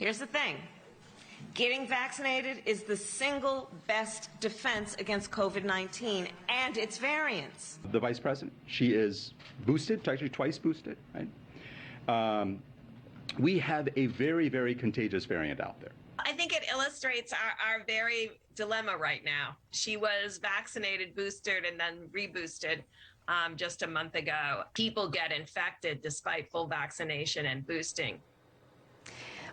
Here's the thing. Getting vaccinated is the single best defense against COVID-19 and its variants. The vice president, she is boosted, actually twice boosted, right? We have a very, very contagious variant out there. I think it illustrates our very dilemma right now. She was vaccinated, boosted, and then reboosted just a month ago. People get infected despite full vaccination and boosting.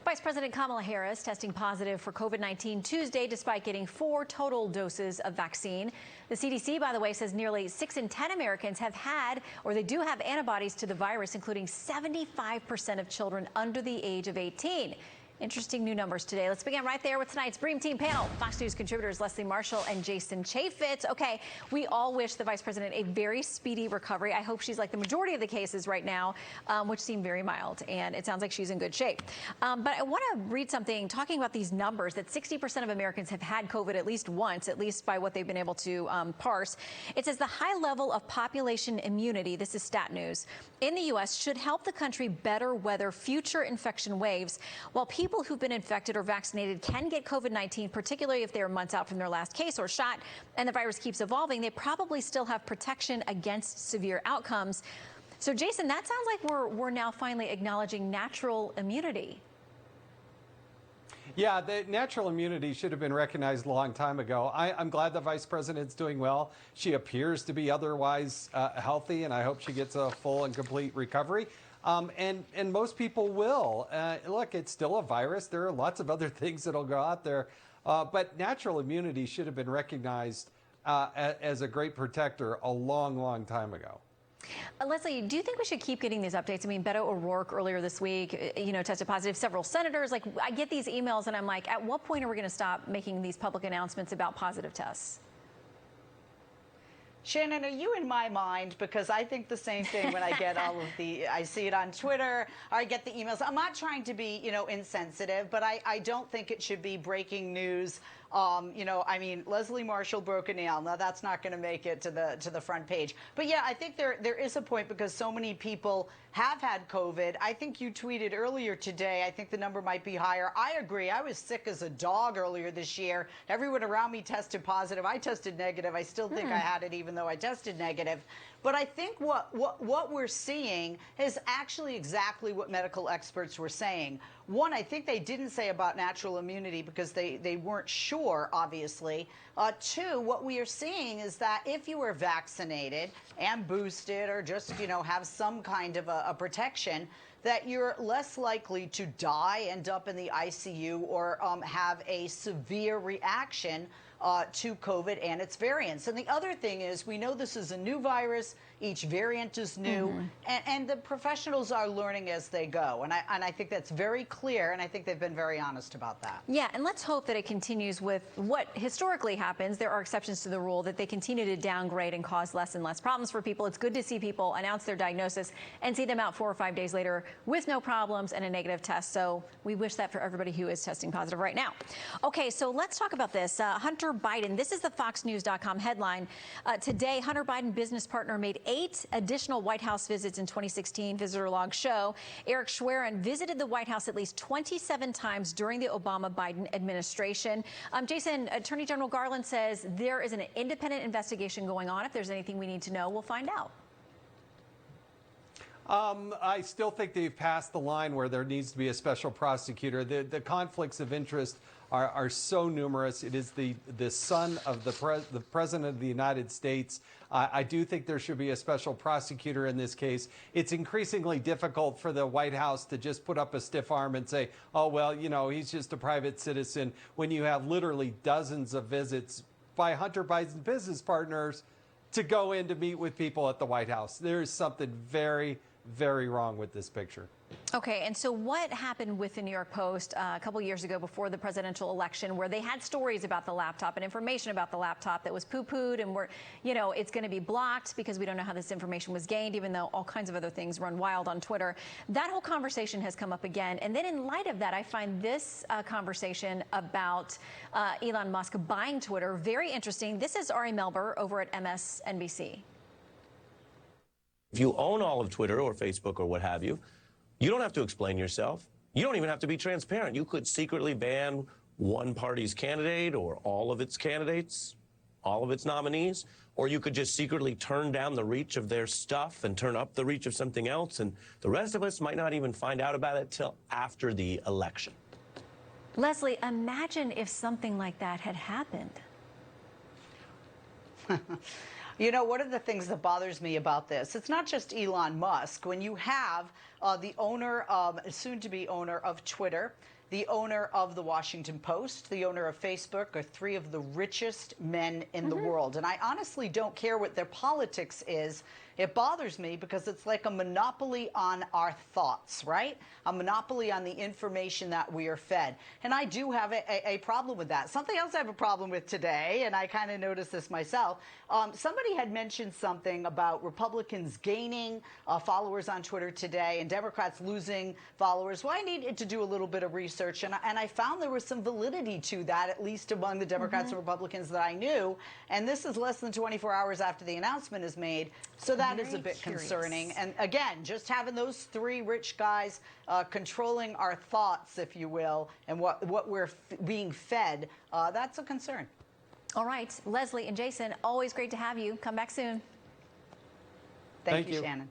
Vice President Kamala Harris testing positive for COVID-19 Tuesday despite getting 4 total doses of vaccine. The CDC, by the way, says nearly 6 in 10 Americans have had or they do have antibodies to the virus, including 75% of children under the age of 18. Interesting new numbers today. Let's begin right there with tonight's Dream Team panel. Fox News contributors Leslie Marshall and Jason Chaffetz. Okay, we all wish the Vice President a very speedy recovery. I hope she's like the majority of the cases right now, which seem very mild, and it sounds like she's in good shape. But I want to read something talking about these numbers that 60% of Americans have had COVID at least once, at least by what they've been able to parse. It says the high level of population immunity, this is Stat News, in the U.S. should help the country better weather future infection waves. While people who've been infected or vaccinated can get COVID-19, particularly if they're months out from their last case or shot, and the virus keeps evolving, they probably still have protection against severe outcomes. So, Jason, that sounds like we're now finally acknowledging natural immunity. Yeah, the natural immunity should have been recognized a long time ago. I'm glad the Vice President's doing well. She appears to be otherwise healthy, and I hope she gets a full and complete recovery. And most people will. Look, it's still a virus. There are lots of other things that'll go out there. But natural immunity should have been recognized as a great protector a long, long time ago. Leslie, do you think we should keep getting these updates? I mean, Beto O'Rourke earlier this week, tested positive. Several senators, like, I get these emails and I'm like, at what point are we going to stop making these public announcements about positive tests? Shannon, are you in my mind? Because I think the same thing when I get I see it on Twitter, or I get the emails. I'm not trying to be, insensitive, but I don't think it should be breaking news. I mean, Leslie Marshall broke a nail. Now that's not going to make it to the front page. But yeah, I think there is a point because so many people have had COVID. I think you tweeted earlier today, I think the number might be higher. I agree. I was sick as a dog earlier this year. Everyone around me tested positive. I tested negative. I still think I had it even though I tested negative. But I think what we're seeing is actually exactly what medical experts were saying. One, I think they didn't say about natural immunity because they weren't sure, obviously. Two, what we are seeing is that if you are vaccinated and boosted or just, have some kind of a protection, that you're less likely to die, end up in the ICU, or have a severe reaction to COVID and its variants. And the other thing is, we know this is a new virus. Each variant is new, and the professionals are learning as they go. And I think that's very clear, and I think they've been very honest about that. Yeah, and let's hope that it continues with what historically happens. There are exceptions to the rule that they continue to downgrade and cause less and less problems for people. It's good to see people announce their diagnosis and see them out 4 or 5 days later with no problems and a negative test. So we wish that for everybody who is testing positive right now. Okay, so let's talk about this. Hunter Biden, this is the FoxNews.com headline. Today, Hunter Biden business partner made 8 additional White House visits in 2016, visitor logs show. Eric Schwerin visited the White House at least 27 times during the Obama-Biden administration. Jason, Attorney General Garland says there is an independent investigation going on. If there's anything we need to know, we'll find out. I still think they've passed the line where there needs to be a special prosecutor. The conflicts of interest are so numerous. It is the son of the President of the United States. I do think there should be a special prosecutor in this case. It's increasingly difficult for the White House to just put up a stiff arm and say, oh, well, he's just a private citizen, when you have literally dozens of visits by Hunter Biden's business partners to go in to meet with people at the White House. There is something very, very wrong with this picture. Okay, and so what happened with the New York Post a couple years ago before the presidential election, where they had stories about the laptop and information about the laptop that was poo-pooed and it's going to be blocked because we don't know how this information was gained, even though all kinds of other things run wild on Twitter. That whole conversation has come up again. And then in light of that, I find this conversation about Elon Musk buying Twitter very interesting. This is Ari Melber over at MSNBC. If you own all of Twitter or Facebook or what have you, you don't have to explain yourself. You don't even have to be transparent. You could secretly ban one party's candidate or all of its candidates, all of its nominees, or you could just secretly turn down the reach of their stuff and turn up the reach of something else, and the rest of us might not even find out about it till after the election. Leslie, imagine if something like that had happened. You know, one of the things that bothers me about this, it's not just Elon Musk. When you have the owner, soon-to-be owner of Twitter, the owner of the Washington Post, the owner of Facebook, are three of the richest men in the world. And I honestly don't care what their politics is. It bothers me because it's like a monopoly on our thoughts, right? A monopoly on the information that we are fed. And I do have a problem with that. Something else I have a problem with today, and I kind of noticed this myself, somebody had mentioned something about Republicans gaining followers on Twitter today and Democrats losing followers. Well, I needed to do a little bit of research, and I found there was some validity to that, at least among the Democrats and Republicans that I knew. And this is less than 24 hours after the announcement is made. So that is a bit concerning. And again, just having those three rich guys controlling our thoughts, if you will, and what we're being fed, that's a concern. All right, Leslie and Jason, always great to have you. Come back soon. Thank you, Shannon.